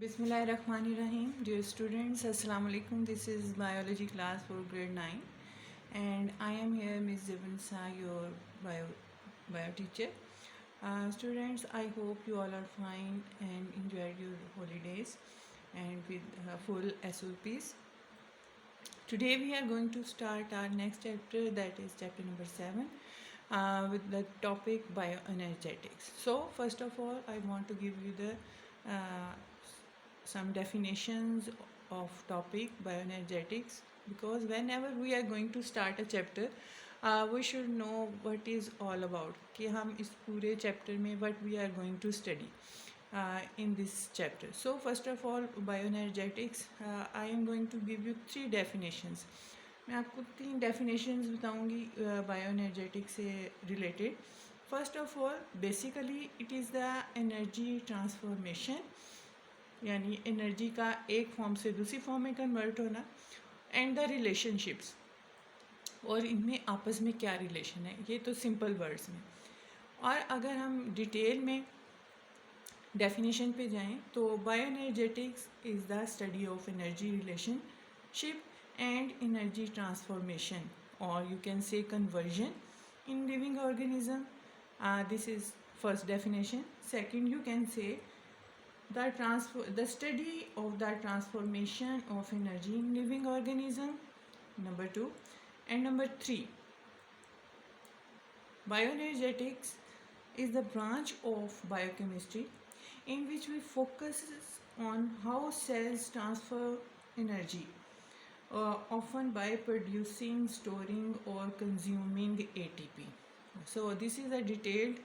Bismillahirrahmanirrahim. Dear students, Assalamu alaikum. This is biology class for grade 9 and I am here Ms. Zibinsa, your bio teacher. Students, I hope you all are fine and enjoyed your holidays and with full SOPs. Today we are going to start our next chapter, that is chapter number 7, with the topic bioenergetics. So first of all, I want to give you the some definitions of topic bioenergetics, because whenever we are going to start a chapter we should know what is all about, कि हम इस पूरे chapter में what we are going to study in this chapter. So first of all, bioenergetics, I am going to give you 3 definitions. मैं आपको 3 definitions बताऊंगी bioenergetics से related. First of all, basically it is the energy transformation, यानी energy का एक form से दूसरी form में कन्वर्ट होना, एंड द रिलेशनशिप्स, और इनमें आपस में क्या रिलेशन है, ये तो सिंपल वर्ड्स में. और अगर हम डिटेल में डेफिनेशन पे जाएं तो bioenergetics is the study of energy relationship and energy transformation, और you can say conversion in living organism. This is first definition. Second, you can say the study of the transformation of energy in living organism, number 2. And number 3, bioenergetics is the branch of biochemistry in which we focus on how cells transfer energy, often by producing, storing or consuming ATP. So this is a detailed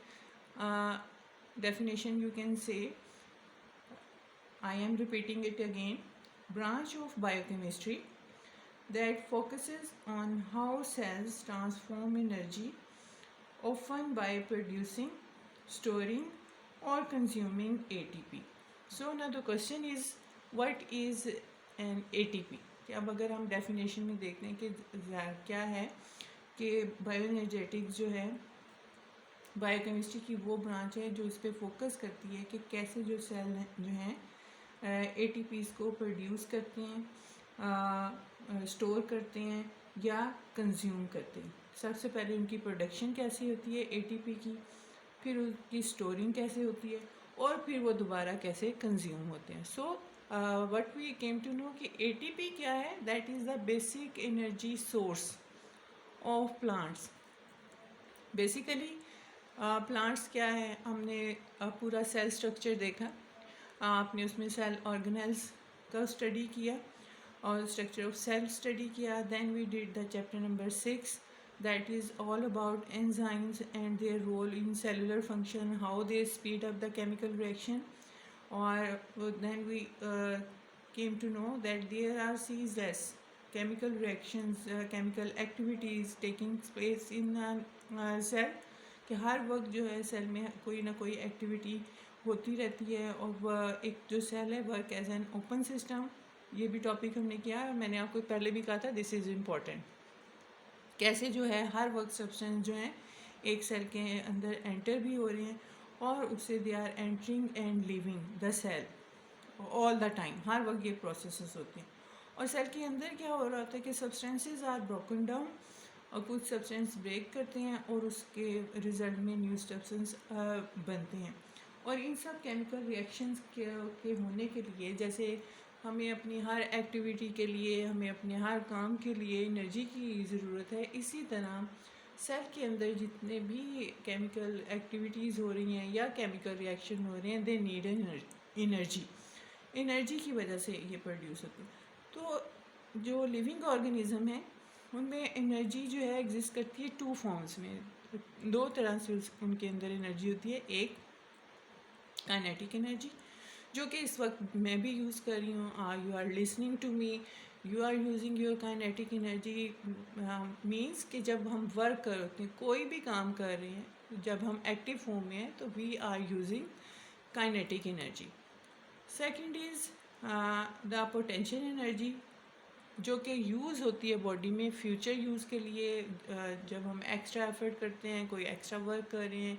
definition, you can say. I am repeating it again. Branch of biochemistry that focuses on how cells transform energy, often by producing, storing or consuming ATP. So now the question is, what is an ATP? कि अब अगर हम definition में देखते हैं कि क्या है, कि बायोएनर्जेटिक्स जो है बायोकेमिस्ट्री की वो ब्रांच है जो इस पर फोकस करती है कि कैसे जो सेल जो हैं ATPs को प्रोड्यूस करते हैं, स्टोर करते हैं या कंज्यूम करते हैं. सबसे पहले उनकी प्रोडक्शन कैसी होती है ATP की, फिर उनकी स्टोरिंग कैसे होती है, और फिर वो दोबारा कैसे कंज्यूम होते हैं. So what we came to know कि ATP क्या है, that is the basic energy source of plants. Basically plants क्या है, हमने पूरा सेल स्ट्रक्चर देखा, आपने उसमें सेल ऑर्गेनेल्स का स्टडी किया और स्ट्रक्चर ऑफ सेल स्टडी किया. Then we did the chapter number 6, that is all about enzymes and their role in cellular function, how they speed up the chemical reaction. और then we came to know that there are ceaseless chemical reactions, chemical activities taking place in cell, कि हर वक्त जो है cell में कोई ना कोई एक्टिविटी होती रहती है. और वह एक जो सेल है work as an open system, ये भी टॉपिक हमने किया है. मैंने आपको पहले भी कहा था दिस इज़ इम्पॉर्टेंट, कैसे जो है हर वक्त सब्सटेंस जो है एक सेल के अंदर एंटर भी हो रहे हैं और उससे they are entering and leaving the cell all the time. हर वक्त ये प्रोसेसेस होती हैं. और सेल के अंदर क्या हो रहा होता है कि सब्सटेंसेस आर ब्रोकन डाउन, और कुछ सब्सटेंस ब्रेक करते हैं और उसके रिजल्ट में न्यू सब्सटेंस बनते हैं. और इन सब केमिकल रिएक्शंस के होने के लिए, जैसे हमें अपनी हर एक्टिविटी के लिए, हमें अपने हर काम के लिए एनर्जी की ज़रूरत है, इसी तरह सेल के अंदर जितने भी केमिकल एक्टिविटीज़ हो रही हैं या केमिकल रिएक्शन हो रहे हैं, दे नीड एनर्जी. एनर्जी की वजह से ये प्रोड्यूस होती है. तो जो लिविंग ऑर्गेनिज्म है उनमें एनर्जी जो है एग्जिस्ट करती है 2 फॉर्म्स में. 2 तरह से उनके अंदर एनर्जी होती है. एक काइनेटिक एनर्जी, जो कि इस वक्त मैं भी यूज़ कर रही हूँ, you are listening to me, you are using your kinetic energy. Means कि जब हम वर्क करते हैं, कोई भी काम कर रहे हैं, जब हम एक्टिव फॉर्म में हैं तो we are using kinetic energy. Second is the potential energy, जो कि यूज़ होती है बॉडी में फ्यूचर यूज़ के लिए. जब हम एक्स्ट्रा एफर्ट करते हैं, कोई एक्स्ट्रा वर्क कर रहे हैं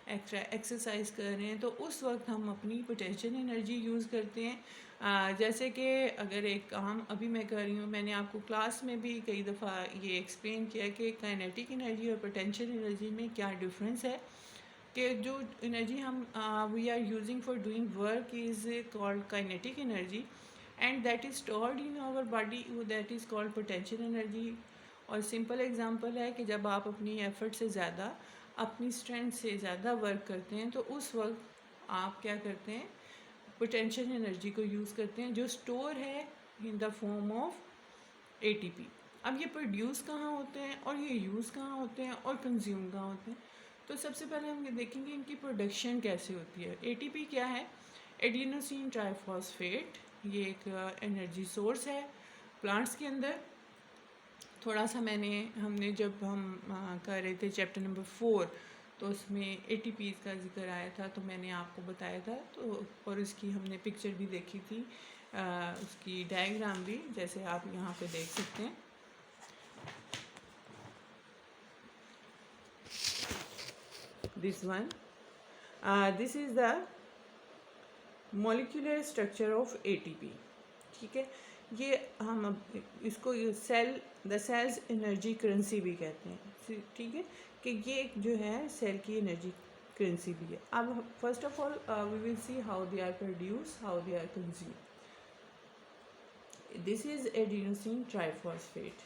एक्स्ट्रा एक्सरसाइज कर रहे हैं, तो उस वक्त हम अपनी पोटेंशियल एनर्जी यूज़ करते हैं। जैसे कि अगर एक काम अभी मैं कर रही हूँ, मैंने आपको क्लास में भी कई दफ़ा ये एक्सप्लेन किया कि काइनेटिक एनर्जी और पोटेंशियल एनर्जी में क्या डिफरेंस है। कि जो एनर्जी हम we are using for doing work is called kinetic energy, and that is stored in our body, that is called potential energy. और सिंपल एग्जांपल है कि जब आप अपनी एफ़र्ट से ज़्यादा, अपनी स्ट्रेंथ से ज़्यादा वर्क करते हैं, तो उस वक्त आप क्या करते हैं, पोटेंशियल एनर्जी को यूज़ करते हैं, जो स्टोर है इन द फॉर्म ऑफ एटीपी। अब ये प्रोड्यूस कहाँ होते हैं और ये यूज़ कहाँ होते हैं और कंज्यूम कहाँ होते हैं। तो सबसे पहले हम ये देखेंगे इनकी प्रोडक्शन कैसे होती है। एटीपी क्या है? एडिनोसिन ट्राइफॉस्फेट, ये एक एनर्जी सोर्स है प्लांट्स के अंदर। थोड़ा सा हमने जब हम कर रहे थे चैप्टर नंबर 4, तो उसमें एटीपीज़ का जिक्र आया था, तो मैंने आपको बताया था, तो और उसकी हमने पिक्चर भी देखी थी, उसकी डायग्राम भी, जैसे आप यहाँ पे देख सकते हैं। This one, this is the molecular structure of ATP. ठीक है, ये हम अब इसको cell, the cells energy currency भी कहते हैं। ठीक है, कि ये जो है सेल की एनर्जी करेंसी भी है। अब first of all we will see how they are produce, how they are consume. This is adenosine triphosphate.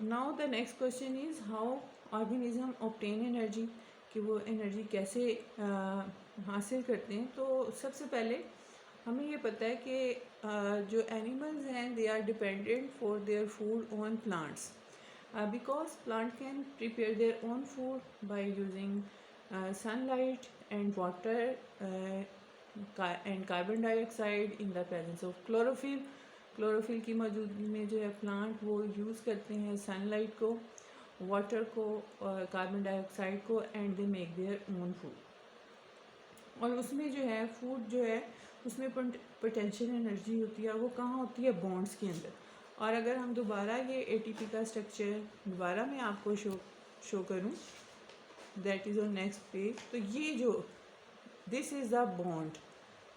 Now the next question is how organism obtain energy, कि वो एनर्जी कैसे हासिल करते हैं। तो सबसे पहले हमें ये पता है कि जो एनिमल्स हैं they are dependent for their food on plants, because plant can prepare their own food by using sunlight and water and carbon dioxide in the presence of chlorophyll. Chlorophyll की मौजूदगी में जो है प्लांट वो use करते हैं sunlight को, water को और कार्बन डाइऑक्साइड को, and they make their own food. और उसमें जो है फूड जो है उसमें पोटेंशियल एनर्जी होती है, वो कहाँ होती है? बॉन्ड्स के अंदर। और अगर हम दोबारा ये एटीपी का स्ट्रक्चर दोबारा मैं आपको शो करूँ, that is on next page, तो ये जो this is the bond,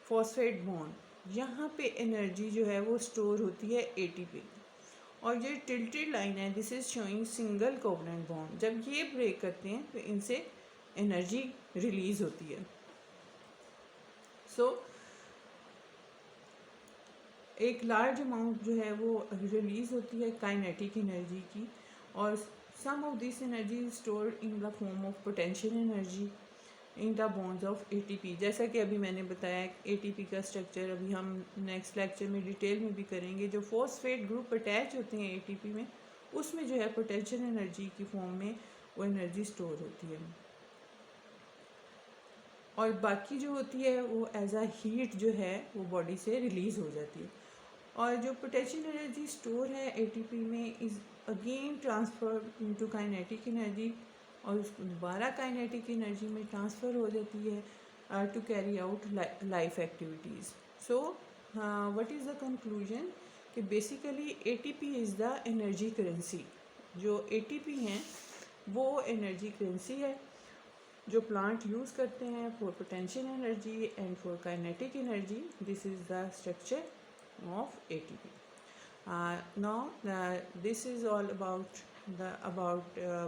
phosphate bond, यहाँ पे एनर्जी जो है वो स्टोर होती है एटीपी। और ये टिल्टेड लाइन है, this is showing single covalent bond. जब ये ब्रेक करते हैं तो इनसे एनर्जी रिलीज होती है। सो एक लार्ज अमाउंट जो है वो रिलीज होती है काइनेटिक एनर्जी की, और some of this energy is stored in the form of potential energy in the bonds of ATP. जैसा कि अभी मैंने बताया एटीपी का स्ट्रक्चर अभी हम नेक्स्ट लेक्चर में डिटेल में भी करेंगे। जो फॉस्फेट ग्रुप अटैच होते हैं एटीपी में, उसमें जो है पोटेंशियल एनर्जी की फॉर्म में वो एनर्जी स्टोर होती है, और बाकी जो होती है वो एज अ हीट जो है वो बॉडी से रिलीज़ हो जाती है। और जो पोटेंशियल एनर्जी स्टोर है एटीपी में is again transfer into kinetic energy, और उसको दोबारा काइनेटिक एनर्जी में ट्रांसफ़र हो जाती है to carry out life activities. So what is the conclusion, कि basically ATP is the energy currency. जो एटीपी हैं वो एनर्जी करेंसी है जो प्लांट यूज़ करते हैं for potential energy and for kinetic energy. This is the structure of ATP. Now this is all about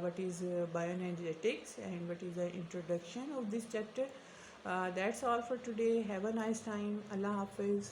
what is bioenergetics and what is the introduction of this chapter. That's all for today. Have a nice time. Allah Hafiz.